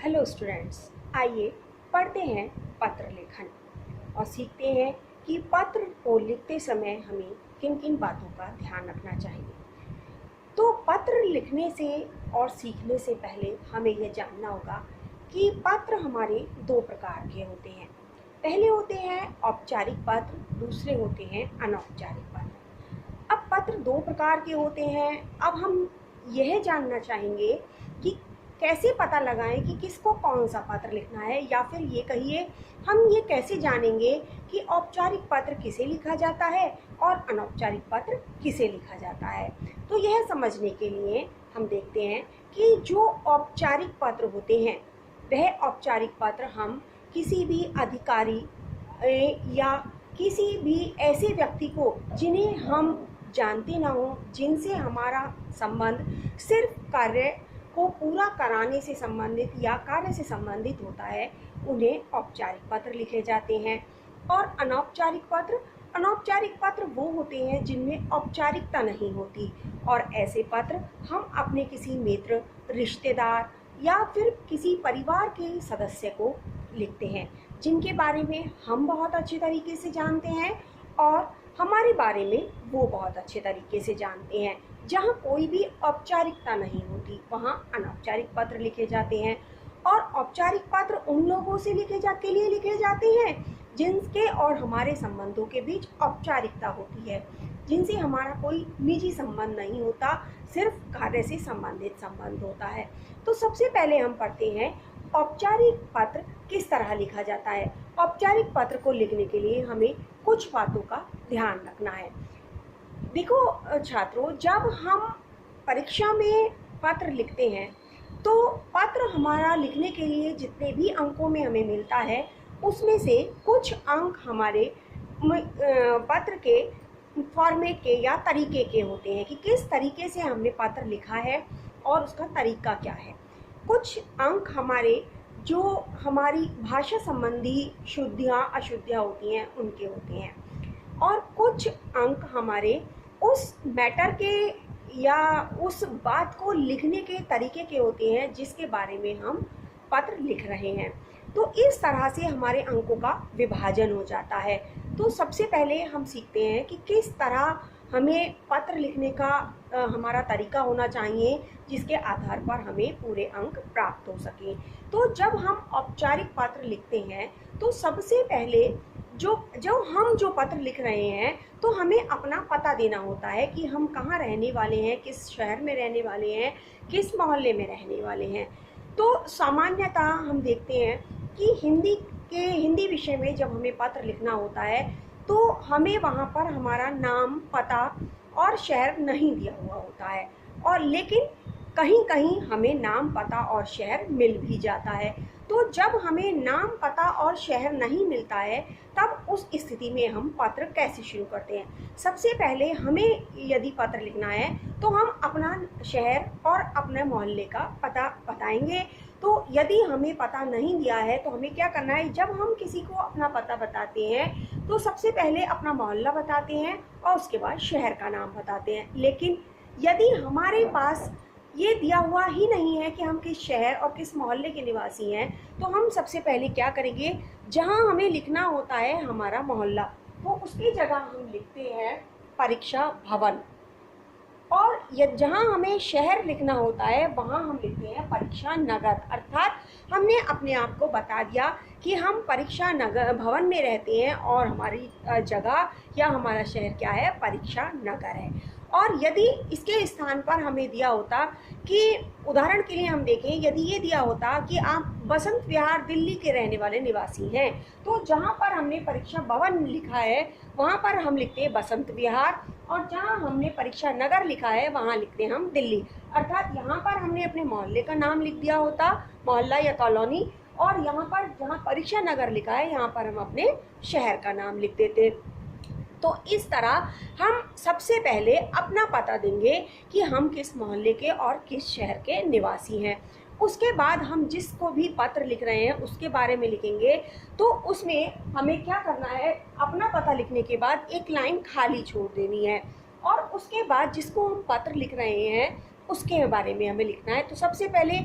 Hello students, आइए पढ़ते हैं पत्र लेखन और सीखते हैं कि पत्र को लिखते समय हमें किन किन बातों का ध्यान रखना चाहिए। तो पत्र लिखने से और सीखने से पहले हमें यह जानना होगा कि पत्र हमारे दो प्रकार के होते हैं। पहले होते हैं औपचारिक पत्र, दूसरे होते हैं अनौपचारिक पत्र। अब पत्र दो प्रकार के होते हैं। अब हम यह जानना चाहेंगे कि कैसे पता लगाएं कि किसको कौन सा पत्र लिखना है, या फिर ये कहिए हम ये कैसे जानेंगे कि औपचारिक पत्र किसे लिखा जाता है और अनौपचारिक पत्र किसे लिखा जाता है। तो यह समझने के लिए हम देखते हैं कि जो औपचारिक पत्र होते हैं वह औपचारिक पत्र हम किसी भी अधिकारी या किसी भी ऐसे व्यक्ति को जिन्हें हम जानते ना हो, जिनसे हमारा संबंध सिर्फ कार्य को पूरा कराने से संबंधित या कार्य से संबंधित होता है, उन्हें औपचारिक पत्र लिखे जाते हैं। और अनौपचारिक पत्र वो होते हैं जिनमें औपचारिकता नहीं होती, और ऐसे पत्र हम अपने किसी मित्र, रिश्तेदार या फिर किसी परिवार के सदस्य को लिखते हैं जिनके बारे में हम बहुत अच्छे तरीके से जानते हैं और हमारे बारे में वो बहुत अच्छे तरीके से जानते हैं। जहाँ कोई भी औपचारिकता नहीं होती वहाँ अनौपचारिक पत्र लिखे जाते हैं। और औपचारिक पत्र उन लोगों से के लिए लिखे जाते हैं जिनके और हमारे संबंधों के बीच औपचारिकता होती है, जिनसे हमारा कोई निजी संबंध नहीं होता, सिर्फ कार्य से संबंधित संबंध होता है। तो सबसे पहले हम पढ़ते हैं औपचारिक पत्र किस तरह लिखा जाता है। औपचारिक पत्र को लिखने के लिए हमें कुछ बातों का ध्यान रखना है। देखो छात्रों, जब हम परीक्षा में पत्र लिखते हैं तो पत्र हमारा लिखने के लिए जितने भी अंकों में हमें मिलता है उसमें से कुछ अंक हमारे पत्र के फॉर्मेट के या तरीके के होते हैं कि किस तरीके से हमने पत्र लिखा है और उसका तरीका क्या है। कुछ अंक हमारे जो हमारी भाषा संबंधी शुद्धियाँ अशुद्धियाँ होती हैं उनके होते हैं, और कुछ अंक हमारे उस मैटर के या उस बात को लिखने के तरीके के होते हैं जिसके बारे में हम पत्र लिख रहे हैं। तो इस तरह से हमारे अंकों का विभाजन हो जाता है। तो सबसे पहले हम सीखते हैं कि किस तरह हमें पत्र लिखने का हमारा तरीका होना चाहिए जिसके आधार पर हमें पूरे अंक प्राप्त हो सकें। तो जब हम औपचारिक पत्र लिखते हैं तो सबसे पहले जो पत्र लिख रहे हैं तो हमें अपना पता देना होता है कि हम कहाँ रहने वाले हैं, किस शहर में रहने वाले हैं, किस मोहल्ले में रहने वाले हैं। तो सामान्यतः हम देखते हैं कि हिंदी विषय में जब हमें पत्र लिखना होता है तो हमें वहाँ पर हमारा नाम, पता और शहर नहीं दिया हुआ होता है, और लेकिन कहीं कहीं हमें नाम, पता और शहर मिल भी जाता है। तो जब हमें नाम, पता और शहर नहीं मिलता है तब उस स्थिति में हम पत्र कैसे शुरू करते हैं। सबसे पहले हमें यदि पत्र लिखना है तो हम अपना शहर और अपने मोहल्ले का पता बताएंगे। तो यदि हमें पता नहीं दिया है तो हमें क्या करना है, जब हम किसी को अपना पता बताते हैं तो सबसे पहले अपना मोहल्ला बताते हैं और उसके बाद शहर का नाम बताते हैं। लेकिन यदि हमारे पास ये दिया हुआ ही नहीं है कि हम किस शहर और किस मोहल्ले के निवासी हैं, तो हम सबसे पहले क्या करेंगे, जहां हमें लिखना होता है हमारा मोहल्ला, तो उसकी जगह हम लिखते हैं परीक्षा भवन, और जहां हमें शहर लिखना होता है वहां हम लिखते हैं परीक्षा नगर। अर्थात हमने अपने आप को बता दिया कि हम परीक्षा नगर भवन में रहते हैं और हमारी जगह या हमारा शहर क्या है, परीक्षा नगर है। और यदि इसके स्थान पर हमें दिया होता कि उदाहरण के लिए हम देखें, यदि ये दिया होता कि आप बसंत विहार दिल्ली के रहने वाले निवासी हैं, तो जहाँ पर हमने परीक्षा भवन लिखा है वहाँ पर हम लिखते हैं बसंत विहार, और जहाँ हमने परीक्षा नगर लिखा है वहाँ लिखते हैं हम दिल्ली। अर्थात यहाँ पर हमने अपने मोहल्ले का नाम लिख दिया होता, मोहल्ला या कॉलोनी, और यहाँ पर जहाँ परीक्षा नगर लिखा है यहाँ पर हम अपने शहर का नाम लिख देते। तो इस तरह हम सबसे पहले अपना पता देंगे कि हम किस मोहल्ले के और किस शहर के निवासी हैं। उसके बाद हम जिसको भी पत्र लिख रहे हैं उसके बारे में लिखेंगे। तो उसमें हमें क्या करना है, अपना पता लिखने के बाद एक लाइन खाली छोड़ देनी है, और उसके बाद जिसको हम पत्र लिख रहे हैं उसके बारे में हमें लिखना है। तो सबसे पहले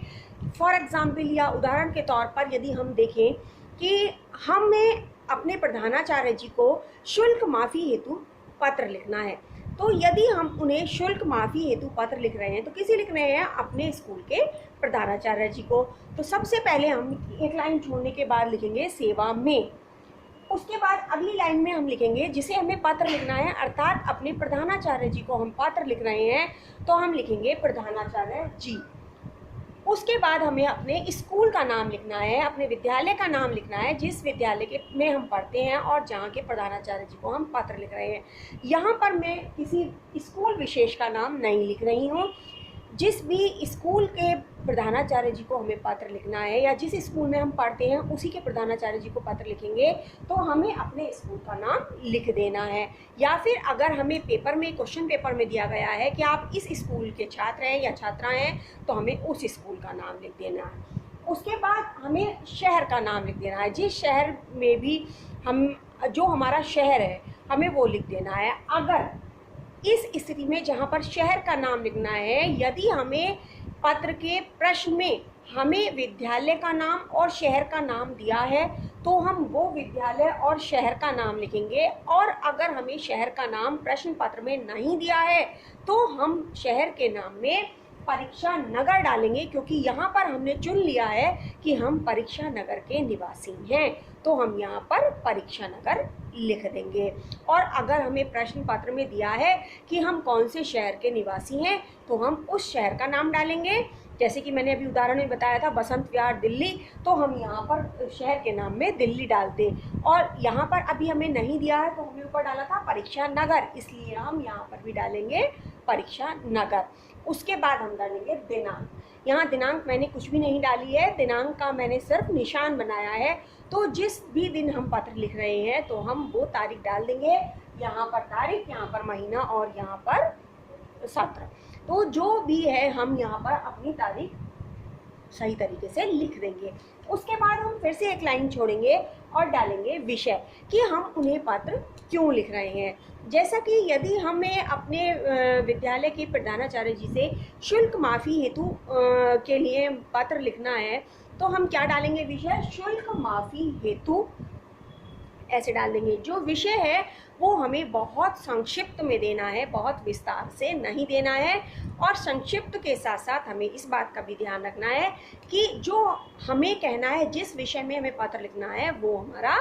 फॉर एग्ज़ाम्पल या उदाहरण के तौर पर यदि हम देखें कि हमें अपने प्रधानाचार्य जी को शुल्क माफ़ी हेतु पत्र लिखना है, तो यदि हम उन्हें शुल्क माफ़ी हेतु पत्र लिख रहे हैं तो किसे लिख रहे हैं? अपने स्कूल के प्रधानाचार्य जी को। तो सबसे पहले हम एक लाइन छोड़ने के बाद लिखेंगे सेवा में। उसके बाद अगली लाइन में हम लिखेंगे जिसे हमें पत्र लिखना है, अर्थात अपने प्रधानाचार्य जी को हम पत्र लिख रहे हैं तो हम लिखेंगे प्रधानाचार्य जी। उसके बाद हमें अपने स्कूल का नाम लिखना है, अपने विद्यालय का नाम लिखना है, जिस विद्यालय के में हम पढ़ते हैं और जहाँ के प्रधानाचार्य जी को हम पत्र लिख रहे हैं। यहाँ पर मैं किसी स्कूल विशेष का नाम नहीं लिख रही हूँ। जिस भी स्कूल के प्रधानाचार्य जी को हमें पत्र लिखना है या जिस स्कूल में हम पढ़ते हैं उसी के प्रधानाचार्य जी को पत्र लिखेंगे तो हमें अपने स्कूल का नाम लिख देना है। या फिर अगर हमें पेपर में, क्वेश्चन पेपर में दिया गया है कि आप इस स्कूल के छात्र हैं या छात्रा हैं तो हमें उस स्कूल का नाम लिख देना है। उसके बाद हमें शहर का नाम लिख देना है, जिस शहर में भी हम, जो हमारा शहर है हमें वो लिख देना है। अगर इस स्थिति में जहाँ पर शहर का नाम लिखना है, यदि हमें पत्र के प्रश्न में हमें विद्यालय का नाम और शहर का नाम दिया है तो हम वो विद्यालय और शहर का नाम लिखेंगे, और अगर हमें शहर का नाम प्रश्न पत्र में नहीं दिया है तो हम शहर के नाम में परीक्षा नगर डालेंगे, क्योंकि यहाँ पर हमने चुन लिया है कि हम परीक्षा नगर के निवासी हैं तो हम यहाँ पर परीक्षा नगर लिख देंगे। और अगर हमें प्रश्न पत्र में दिया है कि हम कौन से शहर के निवासी हैं तो हम उस शहर का नाम डालेंगे। जैसे कि मैंने अभी उदाहरण में बताया था बसंत विहार दिल्ली, तो हम यहाँ पर शहर के नाम में दिल्ली डालते, और यहाँ पर अभी हमें नहीं दिया है तो हमने ऊपर डाला था परीक्षा नगर, इसलिए हम यहाँ पर भी डालेंगे परीक्षा नगर। उसके बाद हम डालेंगे दिनांक। यहाँ दिनांक मैंने कुछ भी नहीं डाली है, दिनांक का मैंने सिर्फ निशान बनाया है। तो जिस भी दिन हम पत्र लिख रहे हैं तो हम वो तारीख डाल देंगे, यहाँ पर तारीख, यहाँ पर महीना और यहाँ पर सत्र। तो जो भी है हम यहाँ पर अपनी तारीख सही तरीके से लिख देंगे। उसके बाद हम फिर से एक लाइन छोड़ेंगे और डालेंगे विषय, कि हम उन्हें पत्र क्यों लिख रहे हैं। जैसा कि यदि हमें अपने विद्यालय के प्रधानाचार्य जी से शुल्क माफ़ी हेतु के लिए पत्र लिखना है तो हम क्या डालेंगे? विषय शुल्क माफ़ी हेतु ऐसे डाल देंगे। जो विषय है वो हमें बहुत संक्षिप्त में देना है, बहुत विस्तार से नहीं देना है। और संक्षिप्त के साथ साथ हमें इस बात का भी ध्यान रखना है कि जो हमें कहना है, जिस विषय में हमें पत्र लिखना है वो हमारा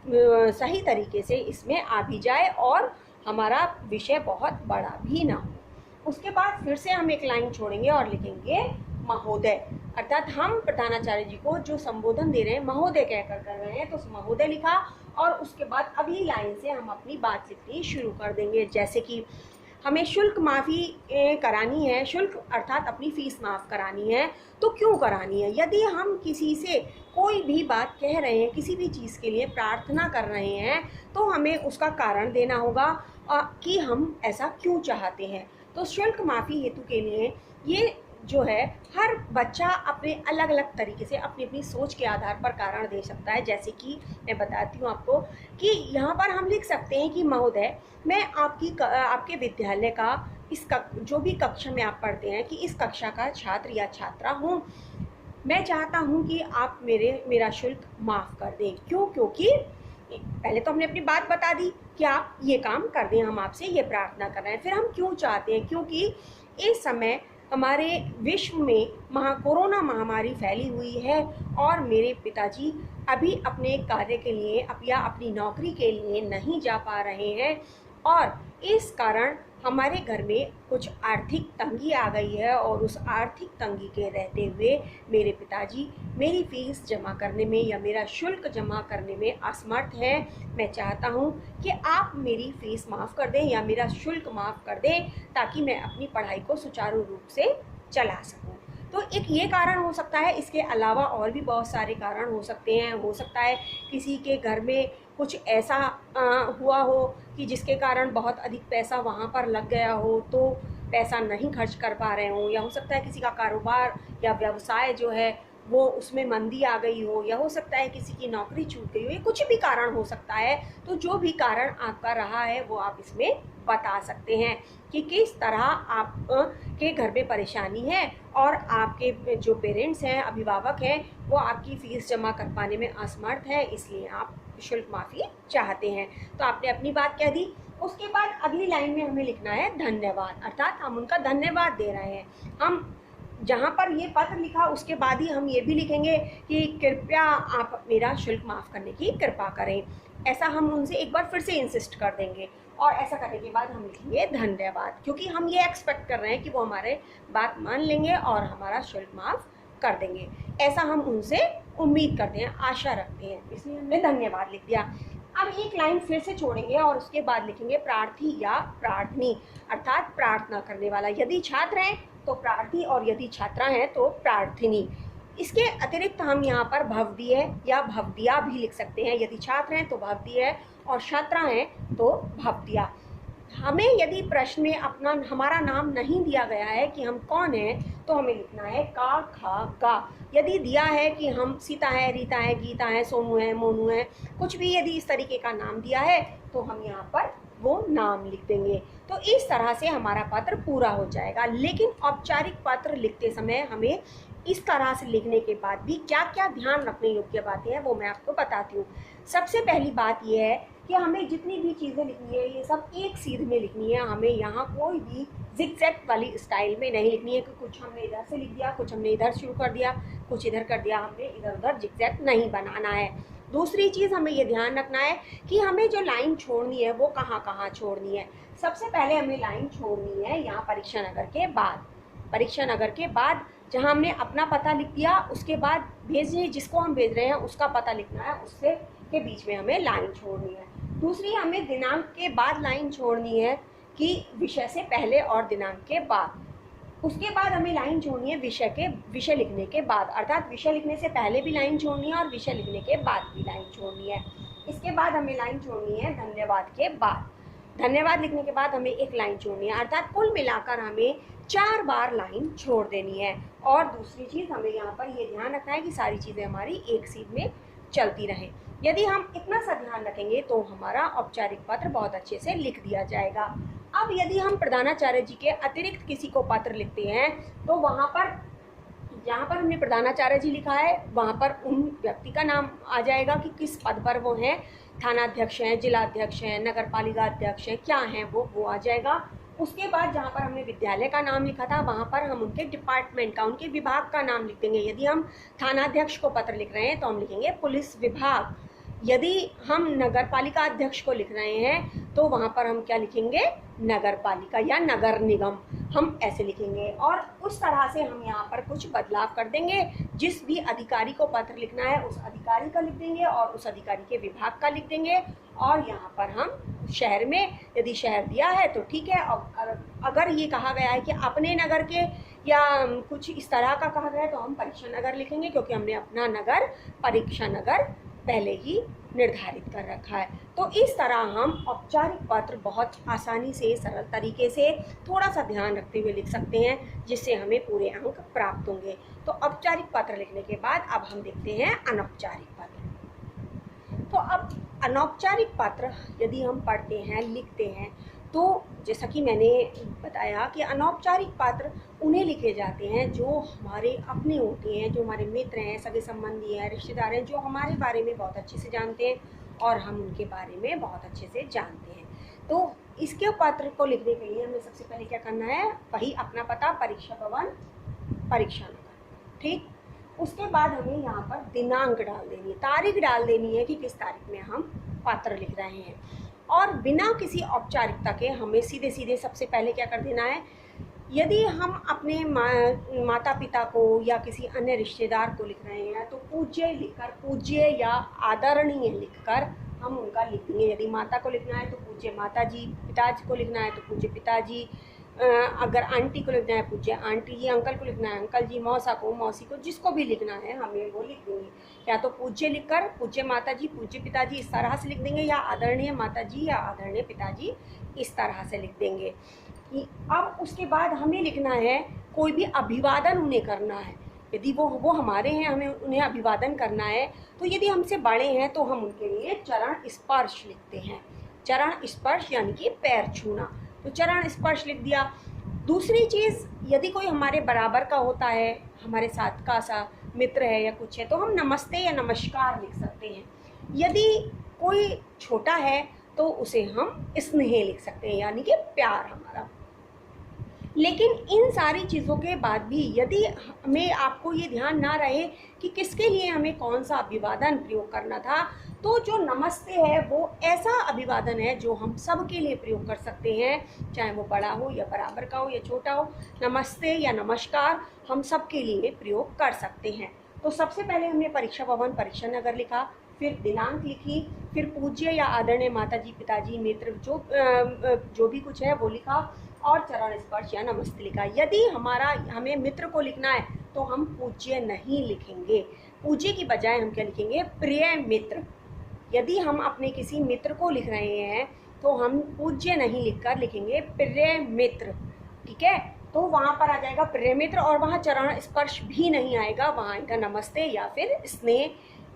सही तरीके से इसमें आ भी जाए और हमारा विषय बहुत बड़ा भी ना हो। उसके बाद फिर से हम एक लाइन छोड़ेंगे और लिखेंगे महोदय, अर्थात हम प्रधानाचार्य जी को जो संबोधन दे रहे हैं महोदय कहकर कर रहे हैं, तो महोदय लिखा। और उसके बाद अगली लाइन से हम अपनी बात लिखनी शुरू कर देंगे। जैसे कि हमें शुल्क माफ़ी करानी है, शुल्क अर्थात अपनी फ़ीस माफ़ करानी है, तो क्यों करानी है? यदि हम किसी से कोई भी बात कह रहे हैं, किसी भी चीज़ के लिए प्रार्थना कर रहे हैं, तो हमें उसका कारण देना होगा कि हम ऐसा क्यों चाहते हैं। तो शुल्क माफ़ी हेतु के लिए ये जो है हर बच्चा अपने अलग अलग तरीके से अपनी अपनी सोच के आधार पर कारण दे सकता है। जैसे कि मैं बताती हूँ आपको कि यहाँ पर हम लिख सकते हैं कि महोदय, मैं आपके विद्यालय का जो भी कक्षा में आप पढ़ते हैं कि इस कक्षा का छात्र या छात्रा हूँ, मैं चाहता हूँ कि आप मेरा शुल्क माफ़ कर दें। क्यों? क्योंकि पहले तो हमने अपनी बात बता दी कि आप ये काम कर दें, हम आपसे ये प्रार्थना कर रहे हैं। फिर हम क्यों चाहते हैं? क्योंकि इस समय हमारे विश्व में कोरोना महामारी फैली हुई है और मेरे पिताजी अभी अपने कार्य के लिए या अपनी नौकरी के लिए नहीं जा पा रहे हैं, और इस कारण हमारे घर में कुछ आर्थिक तंगी आ गई है, और उस आर्थिक तंगी के रहते हुए मेरे पिताजी मेरी फ़ीस जमा करने में या मेरा शुल्क जमा करने में असमर्थ हैं। मैं चाहता हूँ कि आप मेरी फ़ीस माफ़ कर दें या मेरा शुल्क माफ़ कर दें, ताकि मैं अपनी पढ़ाई को सुचारू रूप से चला सकूँ। तो एक ये कारण हो सकता है, इसके अलावा और भी बहुत सारे कारण हो सकते हैं। हो सकता है किसी के घर में कुछ ऐसा हुआ हो कि जिसके कारण बहुत अधिक पैसा वहाँ पर लग गया हो, तो पैसा नहीं खर्च कर पा रहे हों, या हो सकता है किसी का कारोबार या व्यवसाय जो है वो उसमें मंदी आ गई हो, या हो सकता है किसी की नौकरी छूट गई हो, या कुछ भी कारण हो सकता है। तो जो भी कारण आपका रहा है वो आप इसमें बता सकते हैं कि किस तरह आप के घर में परेशानी है और आपके जो पेरेंट्स हैं, अभिभावक हैं, वो आपकी फ़ीस जमा कर पाने में असमर्थ है, इसलिए आप शुल्क माफ़ी चाहते हैं। तो आपने अपनी बात कह दी। उसके बाद अगली लाइन में हमें लिखना है धन्यवाद, अर्थात हम उनका धन्यवाद दे रहे हैं। हम जहाँ पर ये पत्र लिखा उसके बाद ही हम ये भी लिखेंगे कि कृपया आप मेरा शुल्क माफ़ करने की कृपा करें। ऐसा हम उनसे एक बार फिर से इंसिस्ट कर देंगे और ऐसा करने के बाद हम लिखेंगे धन्यवाद, क्योंकि हम ये एक्सपेक्ट कर रहे हैं कि वो हमारे बात मान लेंगे और हमारा शुल्क माफ़ कर देंगे। ऐसा हम उनसे उम्मीद करते हैं, आशा रखते हैं, इसलिए हमने धन्यवाद लिख दिया। अब एक लाइन फिर से छोड़ेंगे और उसके बाद लिखेंगे प्रार्थी या प्रार्थनी, अर्थात प्रार्थना करने वाला। यदि छात्र हैं तो प्रार्थी और यदि छात्रा हैं तो प्रार्थिनी। इसके अतिरिक्त हम यहाँ पर भवदीय या भवदिया भी लिख सकते हैं। यदि छात्र हैं तो भवदीय और छात्रा हैं तो भवदिया। हमें यदि प्रश्न में हमारा नाम नहीं दिया गया है कि हम कौन हैं, तो हमें लिखना है का, खा, गा। यदि दिया है कि हम सीता है, रीता है, गीता है, सोनू है, मोनू है, कुछ भी यदि इस तरीके का नाम दिया है तो हम यहाँ पर वो नाम लिख देंगे। तो इस तरह से हमारा पत्र पूरा हो जाएगा। लेकिन औपचारिक पत्र लिखते समय हमें इस तरह से लिखने के बाद भी क्या क्या ध्यान रखने योग्य बातें हैं वो मैं आपको बताती हूँ। सबसे पहली बात यह है कि हमें जितनी भी चीज़ें लिखनी है ये सब एक सीध में लिखनी है। हमें यहाँ कोई भी जिगजैग वाली स्टाइल में नहीं लिखनी है कि कुछ हमने इधर से लिख दिया, कुछ हमने इधर शुरू कर दिया, कुछ इधर कर दिया। हमने इधर उधर जिगजैग नहीं बनाना है। दूसरी चीज़ हमें ये ध्यान रखना है कि हमें जो लाइन छोड़नी है वो कहाँ कहाँ छोड़नी है। सबसे पहले हमें लाइन छोड़नी है यहाँ परीक्षा नगर के बाद। परीक्षा नगर के बाद जहाँ हमने अपना पता लिख दिया, उसके बाद भेजने जिसको हम भेज रहे हैं उसका पता लिखना है, उससे के बीच में हमें लाइन छोड़नी है। दूसरी हमें दिनांक के बाद लाइन छोड़नी है कि विषय से पहले और दिनांक के बाद। उसके बाद हमें लाइन छोड़नी है विषय लिखने के बाद, अर्थात विषय लिखने से पहले भी लाइन छोड़नी है और विषय लिखने के बाद भी लाइन छोड़नी है। इसके बाद हमें लाइन छोड़नी है धन्यवाद के बाद। धन्यवाद लिखने के बाद हमें एक लाइन छोड़नी है, अर्थात कुल मिलाकर हमें 4 बार लाइन छोड़ देनी है। और दूसरी चीज़ हमें यहाँ पर ये ध्यान रखना है कि सारी चीज़ें हमारी एक सीध में चलती रहें। यदि हम इतना सा ध्यान रखेंगे तो हमारा औपचारिक पत्र बहुत अच्छे से लिख दिया जाएगा। अब यदि हम प्रधानाचार्य जी के अतिरिक्त किसी को पत्र लिखते हैं तो वहाँ पर जहाँ पर हमने प्रधानाचार्य जी लिखा है वहाँ पर उन व्यक्ति का नाम आ जाएगा कि किस पद पर वो हैं, थानाध्यक्ष हैं, जिलाध्यक्ष हैं, नगर पालिका अध्यक्ष हैं, क्या हैं वो आ जाएगा। उसके बाद जहाँ पर हमने विद्यालय का नाम लिखा था वहाँ पर हम उनके डिपार्टमेंट का, उनके विभाग का नाम लिख देंगे। यदि हम थानाध्यक्ष को पत्र लिख रहे हैं तो हम लिखेंगे पुलिस विभाग। यदि हम नगर पालिका अध्यक्ष को लिख रहे हैं तो वहाँ पर हम क्या लिखेंगे, नगर पालिका या नगर निगम, हम ऐसे लिखेंगे। और उस तरह से हम यहाँ पर कुछ बदलाव कर देंगे। जिस भी अधिकारी को पत्र लिखना है उस अधिकारी का लिख देंगे और उस अधिकारी के विभाग का लिख देंगे। और यहाँ पर हम शहर में यदि शहर दिया है तो ठीक है, और अगर ये कहा गया है कि अपने नगर के या कुछ इस तरह का कहा गया है तो हम परीक्षा नगर लिखेंगे, क्योंकि हमने अपना नगर परीक्षा नगर पहले ही निर्धारित कर रखा है। तो इस तरह हम औपचारिक पत्र बहुत आसानी से, सरल तरीके से, थोड़ा सा ध्यान रखते हुए लिख सकते हैं, जिससे हमें पूरे अंक प्राप्त होंगे। तो औपचारिक पत्र लिखने के बाद अब हम देखते हैं अनौपचारिक पत्र। तो अब अनौपचारिक पत्र यदि हम पढ़ते हैं, लिखते हैं, तो जैसा कि मैंने बताया कि अनौपचारिक पत्र उन्हें लिखे जाते हैं जो हमारे अपने होते हैं, जो हमारे मित्र हैं, सगे संबंधी हैं, रिश्तेदार हैं, जो हमारे बारे में बहुत अच्छे से जानते हैं और हम उनके बारे में बहुत अच्छे से जानते हैं। तो इसके पत्र को लिखने के लिए हमें सबसे पहले क्या करना है, वही अपना पता, परीक्षा भवन, परीक्षा नगर, ठीक। उसके बाद हमें यहाँ पर दिनांक डाल देनी है, तारीख डाल देनी है कि किस तारीख में हम पत्र लिख रहे हैं। और बिना किसी औपचारिकता के हमें सीधे सीधे सबसे पहले क्या कर देना है, यदि हम अपने माता पिता को या किसी अन्य रिश्तेदार को लिख रहे हैं तो पूज्य लिखकर, पूज्य या आदरणीय लिखकर हम उनका लिख देंगे। यदि माता को लिखना है तो पूज्य माता जी, पिताजी को लिखना है तो पूज्य पिताजी, अगर आंटी को लिखना है पूज्य आंटी जी, अंकल को लिखना है अंकल जी, मौसा को मौसी को, जिसको भी लिखना है हमें वो लिख देंगे। या तो पूज्य लिखकर पूज्य माता जी, पूज्य पिताजी इस तरह से लिख देंगे, या आदरणीय माता जी या आदरणीय पिताजी इस तरह से लिख देंगे। अब उसके बाद हमें लिखना है, कोई भी अभिवादन उन्हें करना है। यदि वो हमारे हैं, हमें उन्हें अभिवादन करना है, तो यदि हमसे बड़े हैं तो हम उनके लिए चरण स्पर्श लिखते हैं। चरण स्पर्श यानी कि पैर छूना। तो चरण स्पर्श लिख दिया। दूसरी चीज़, यदि कोई हमारे बराबर का होता है, हमारे साथ का सा मित्र है या कुछ है, तो हम नमस्ते या नमस्कार लिख सकते हैं। यदि कोई छोटा है तो उसे हम स्नेह लिख सकते हैं, यानी कि प्यार हमारा। लेकिन इन सारी चीज़ों के बाद भी यदि हमें आपको ये ध्यान ना रहे कि किसके लिए हमें कौन सा अभिवादन प्रयोग करना था, तो जो नमस्ते है वो ऐसा अभिवादन है जो हम सब के लिए प्रयोग कर सकते हैं, चाहे वो बड़ा हो या बराबर का हो या छोटा हो। नमस्ते या नमस्कार हम सब के लिए प्रयोग कर सकते हैं। तो सबसे पहले हमने परीक्षा भवन परीक्षा नगर लिखा, फिर दिनांक लिखी, फिर पूज्य या आदरणीय माताजी पिताजी मित्र जो भी कुछ है वो लिखा, और चरण स्पर्श या नमस्ते लिखा। यदि हमें मित्र को लिखना है तो हम पूज्य नहीं लिखेंगे, पूज्य की बजाय हम क्या लिखेंगे, प्रिय मित्र। यदि हम अपने किसी मित्र को लिख रहे हैं तो हम पूज्य नहीं लिखकर लिखेंगे प्रिय मित्र, ठीक है। तो वहाँ पर आ जाएगा प्रिय मित्र, और वहाँ चरण स्पर्श भी नहीं आएगा, वहाँ आएगा नमस्ते या फिर स्नेह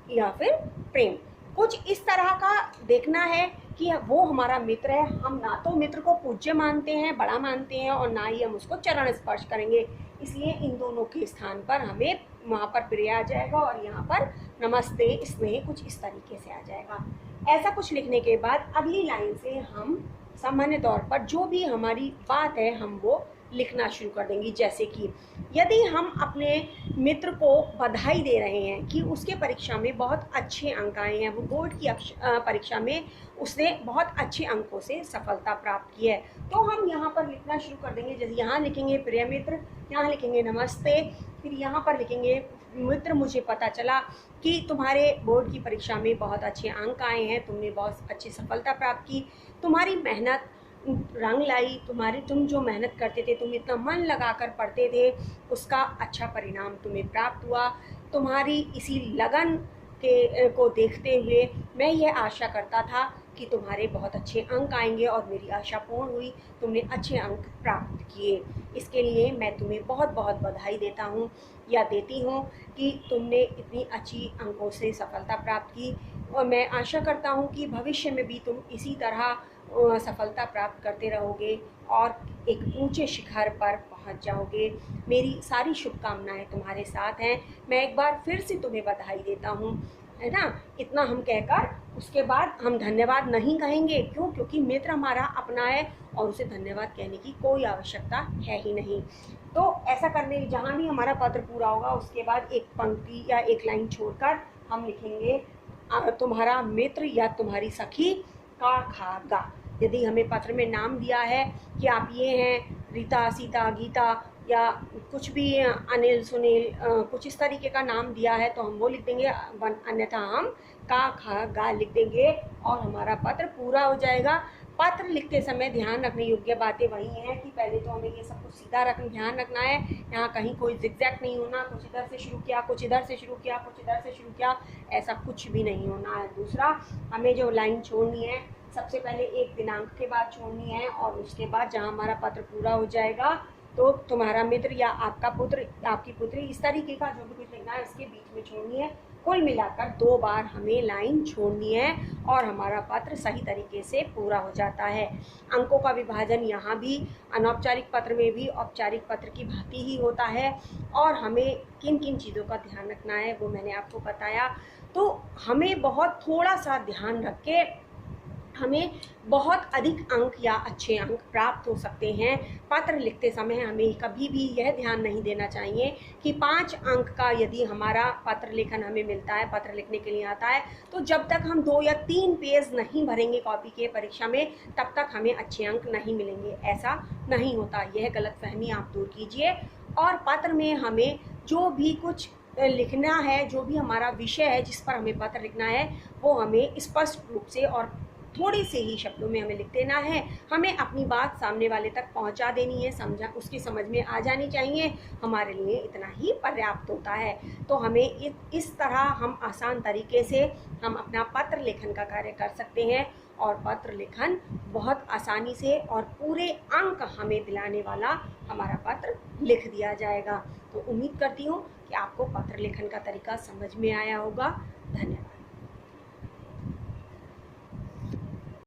या फिर प्रेम। कुछ इस तरह का देखना है कि वो हमारा मित्र है, हम ना तो मित्र को पूज्य मानते हैं, बड़ा मानते हैं, और ना ही हम उसको चरण स्पर्श करेंगे। इसलिए इन दोनों के स्थान पर हमें वहाँ पर प्रिय आ जाएगा और यहाँ पर नमस्ते स्नेह कुछ इस तरीके से आ जाएगा। ऐसा कुछ लिखने के बाद अगली लाइन से हम सामान्य तौर पर जो भी हमारी बात है हम वो लिखना शुरू कर देंगे। जैसे कि यदि हम अपने मित्र को बधाई दे रहे हैं कि उसके परीक्षा में बहुत अच्छे अंक आए हैं, वो बोर्ड की परीक्षा में उसने बहुत अच्छे अंकों से सफलता प्राप्त की है, तो हम यहाँ पर लिखना शुरू कर देंगे। जैसे यहाँ लिखेंगे प्रिय मित्र, यहाँ लिखेंगे नमस्ते, फिर यहाँ पर लिखेंगे मित्र मुझे पता चला कि तुम्हारे बोर्ड की परीक्षा में बहुत अच्छे अंक आए हैं, तुमने बहुत अच्छी सफलता प्राप्त की, तुम्हारी मेहनत रंग लाई, तुम जो मेहनत करते थे, तुम इतना मन लगाकर पढ़ते थे, उसका अच्छा परिणाम तुम्हें प्राप्त हुआ। तुम्हारी इसी लगन को देखते हुए मैं यह आशा करता था कि तुम्हारे बहुत अच्छे अंक आएंगे, और मेरी आशा पूर्ण हुई, तुमने अच्छे अंक प्राप्त किए। इसके लिए मैं तुम्हें बहुत बहुत बधाई देता हूँ या देती हूँ कि तुमने इतनी अच्छी अंकों से सफलता प्राप्त की, और मैं आशा करता हूँ कि भविष्य में भी तुम इसी तरह सफलता प्राप्त करते रहोगे और एक ऊंचे शिखर पर पहुंच जाओगे। मेरी सारी शुभकामनाएं तुम्हारे साथ हैं। मैं एक बार फिर से तुम्हें बधाई देता हूं, है ना। इतना हम कहकर उसके बाद हम धन्यवाद नहीं कहेंगे, क्यों? क्योंकि मित्र हमारा अपना है और उसे धन्यवाद कहने की कोई आवश्यकता है ही नहीं। तो ऐसा करने, जहाँ भी हमारा पत्र पूरा होगा उसके बाद एक पंक्ति या एक लाइन छोड़कर हम लिखेंगे तुम्हारा मित्र या तुम्हारी सखी का खा गा। यदि हमें पत्र में नाम दिया है कि आप ये हैं, रीता, सीता, गीता, या कुछ भी अनिल, सुनील, कुछ इस तरीके का नाम दिया है तो हम वो लिख देंगे, अन्यथा हम का खा गा लिख देंगे और हमारा पत्र पूरा हो जाएगा। पत्र लिखते समय ध्यान रखने योग्य बातें वही हैं कि पहले तो हमें ये सब कुछ सीधा ध्यान रखना है, यहाँ कहीं कोई जिगजैग नहीं होना, कुछ इधर से शुरू किया, कुछ इधर से शुरू किया, कुछ इधर से शुरू किया, ऐसा कुछ भी नहीं होना है। दूसरा, हमें जो लाइन छोड़नी है सबसे पहले एक दिनांक के बाद छोड़नी है, और उसके बाद जहाँ हमारा पत्र पूरा हो जाएगा तो तुम्हारा मित्र या आपका पुत्र, आपकी पुत्री, इस तरीके का जो भी कुछ लिखना है इसके बीच में छोड़नी है। कुल मिलाकर 2 बार हमें लाइन छोड़नी है और हमारा पत्र सही तरीके से पूरा हो जाता है। अंकों का विभाजन यहाँ भी अनौपचारिक पत्र में भी औपचारिक पत्र की भांति ही होता है, और हमें किन किन चीज़ों का ध्यान रखना है वो मैंने आपको बताया। तो हमें बहुत थोड़ा सा ध्यान रख के हमें बहुत अधिक अंक या अच्छे अंक प्राप्त हो सकते हैं। पत्र लिखते समय हमें कभी भी यह ध्यान नहीं देना चाहिए कि 5 अंक का यदि हमारा पत्र लेखन हमें मिलता है, पत्र लिखने के लिए आता है, तो जब तक हम 2 या 3 पेज नहीं भरेंगे कॉपी के परीक्षा में तब तक हमें अच्छे अंक नहीं मिलेंगे। ऐसा नहीं होता, यह गलतफहमी आप दूर कीजिए। और पत्र में हमें जो भी कुछ लिखना है, जो भी हमारा विषय है जिस पर हमें पत्र लिखना है, वो हमें स्पष्ट रूप से और थोड़े से ही शब्दों में हमें लिख देना है। हमें अपनी बात सामने वाले तक पहुंचा देनी है, उसकी समझ में आ जानी चाहिए, हमारे लिए इतना ही पर्याप्त होता है। तो हमें इस तरह हम आसान तरीके से हम अपना पत्र लेखन का कार्य कर सकते हैं, और पत्र लेखन बहुत आसानी से और पूरे अंक हमें दिलाने वाला हमारा पत्र लिख दिया जाएगा। तो उम्मीद करती हूँ कि आपको पत्र लेखन का तरीका समझ में आया होगा। धन्यवाद।